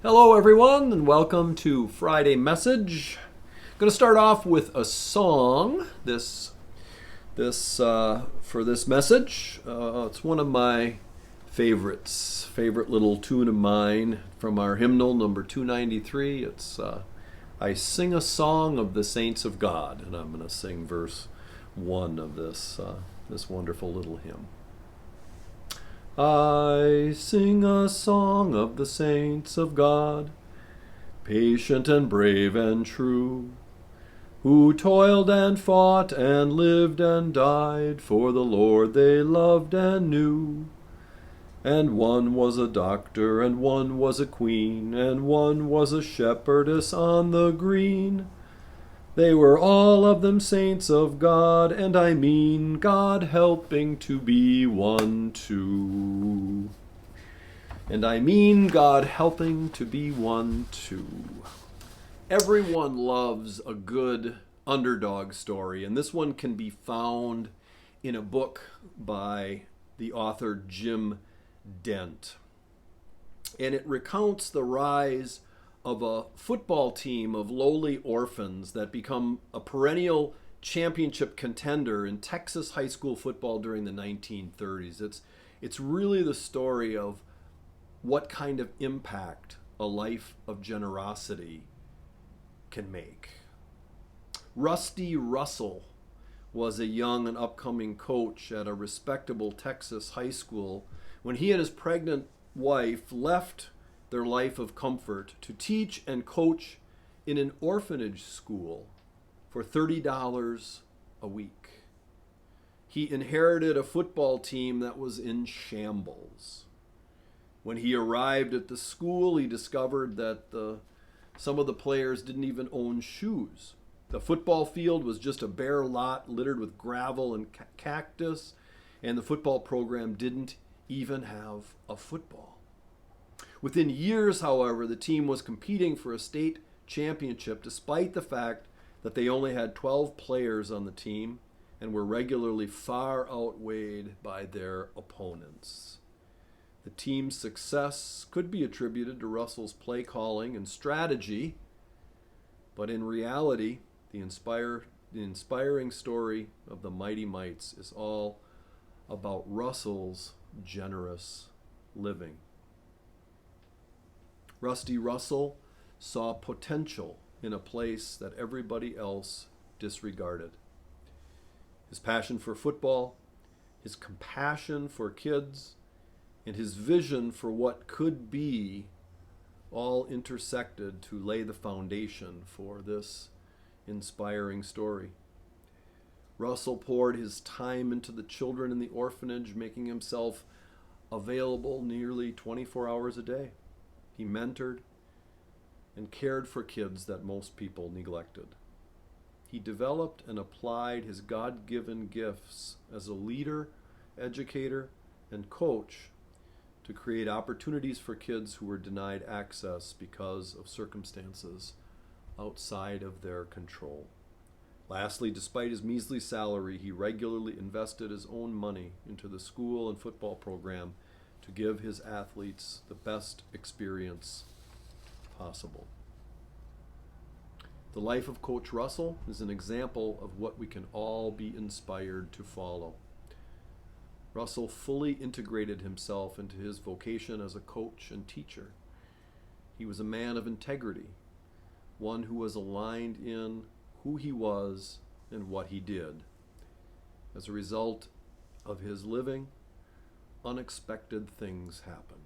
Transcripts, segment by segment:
Hello, everyone, and welcome to Friday Message. I'm going to start off with a song. For this message. It's one of my favorites. Favorite little tune of mine from our hymnal number 293. It's "I Sing a Song of the Saints of God," and I'm going to sing verse 1 of this wonderful little hymn. I sing a song of the saints of God, patient and brave and true, who toiled and fought and lived and died for the Lord they loved and knew. And one was a doctor, and one was a queen, and one was a shepherdess on the green. They were all of them saints of God, and I mean God helping to be one too. And I mean God helping to be one too. Everyone loves a good underdog story, and this one can be found in a book by the author Jim Dent. And it recounts the rise of a football team of lowly orphans that become a perennial championship contender in Texas high school football during the 1930s. It's really the story of what kind of impact a life of generosity can make. Rusty Russell was a young and upcoming coach at a respectable Texas high school when he and his pregnant wife left their life of comfort to teach and coach in an orphanage school for $30 a week. He inherited a football team that was in shambles. When he arrived at the school, he discovered that some of the players didn't even own shoes. The football field was just a bare lot littered with gravel and cactus, and the football program didn't even have a football. Within years, however, the team was competing for a state championship despite the fact that they only had 12 players on the team and were regularly far outweighed by their opponents. The team's success could be attributed to Russell's play calling and strategy, but in reality, the inspiring story of the Mighty Mites is all about Russell's generous living. Rusty Russell saw potential in a place that everybody else disregarded. His passion for football, his compassion for kids, and his vision for what could be all intersected to lay the foundation for this inspiring story. Russell poured his time into the children in the orphanage, making himself available nearly 24 hours a day. He mentored and cared for kids that most people neglected. He developed and applied his God-given gifts as a leader, educator, and coach to create opportunities for kids who were denied access because of circumstances outside of their control. Lastly, despite his measly salary, he regularly invested his own money into the school and football program to give his athletes the best experience possible. The life of Coach Russell is an example of what we can all be inspired to follow. Russell fully integrated himself into his vocation as a coach and teacher. He was a man of integrity, one who was aligned in who he was and what he did. As a result of his living, unexpected things happened.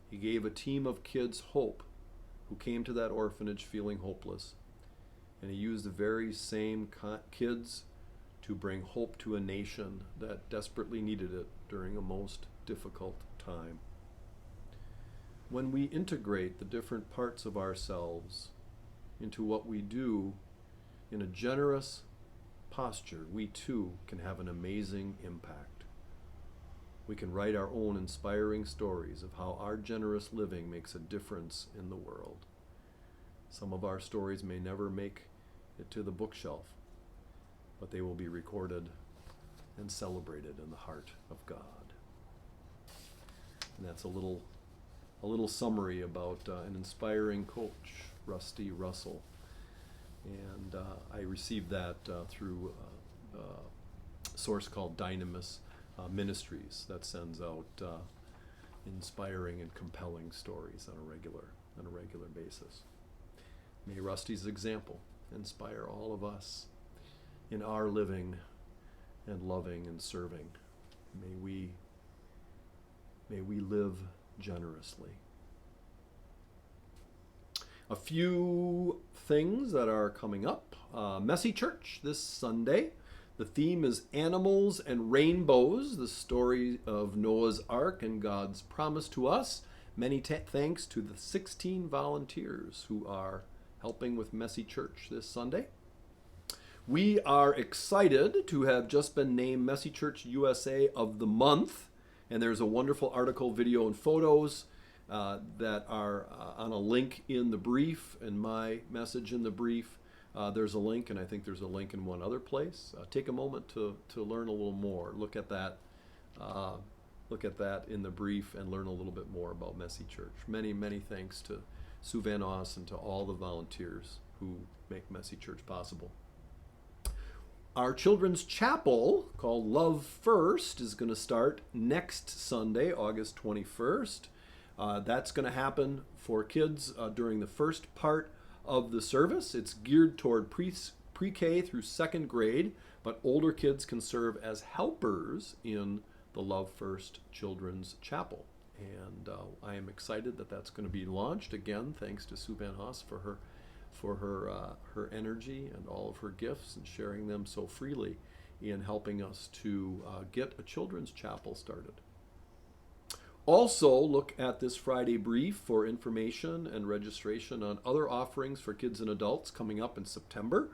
He gave a team of kids hope who came to that orphanage feeling hopeless, and he used the very same kids to bring hope to a nation that desperately needed it during a most difficult time. When we integrate the different parts of ourselves into what we do in a generous posture, we too can have an amazing impact. We can write our own inspiring stories of how our generous living makes a difference in the world. Some of our stories may never make it to the bookshelf, but they will be recorded and celebrated in the heart of God. And that's a little a little summary about an inspiring coach, Rusty Russell. And I received that through a source called Dynamis Ministries that sends out inspiring and compelling stories on a regular basis. May Rusty's example inspire all of us in our living and loving and serving. May we live generously. A few things that are coming up. Messy Church this Sunday. The theme is Animals and Rainbows, the story of Noah's Ark and God's promise to us. Many thanks to the 16 volunteers who are helping with Messy Church this Sunday. We are excited to have just been named Messy Church USA of the Month, and there's a wonderful article, video, and photos that are on a link in the brief, and my message in the brief. There's a link, and I think there's a link in one other place. Take a moment to learn a little more. Look at that in the brief and learn a little bit more about Messy Church. Many thanks to Sue Van Oss and to all the volunteers who make Messy Church possible. Our children's chapel, called Love First, is going to start next Sunday, August 21st. That's going to happen for kids during the first part of the service. It's geared toward pre-K through second grade, but older kids can serve as helpers in the Love First Children's Chapel. And I am excited that that's going to be launched. Again, thanks to Sue Van Oss for her energy and all of her gifts and sharing them so freely in helping us to get a children's chapel started. Also, look at this Friday brief for information and registration on other offerings for kids and adults coming up in September.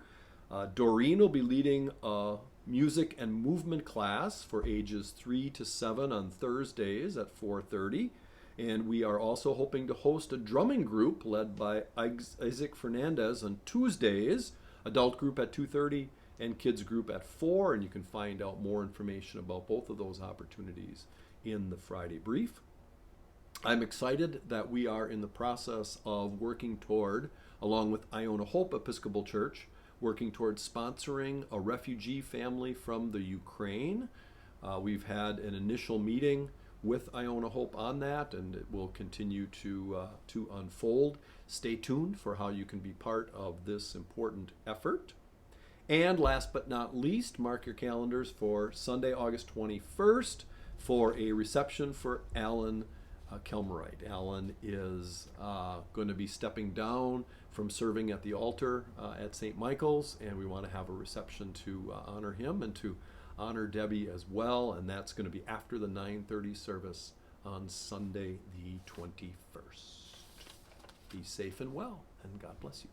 Doreen will be leading a music and movement class for ages 3 to 7 on Thursdays at 4:30. And we are also hoping to host a drumming group led by Isaac Fernandez on Tuesdays, adult group at 2:30 and kids group at 4. And you can find out more information about both of those opportunities in the Friday brief. I'm excited that we are in the process of working toward, along with Iona Hope Episcopal Church, working toward sponsoring a refugee family from the Ukraine. We've had an initial meeting with Iona Hope on that, and it will continue to unfold. Stay tuned for how you can be part of this important effort. And last but not least, mark your calendars for Sunday, August 21st for a reception for Alan Kelmerite. Alan is going to be stepping down from serving at the altar at St. Michael's, and we want to have a reception to honor him and to honor Debbie as well, and that's going to be after the 9:30 service on Sunday the 21st. Be safe and well, and God bless you.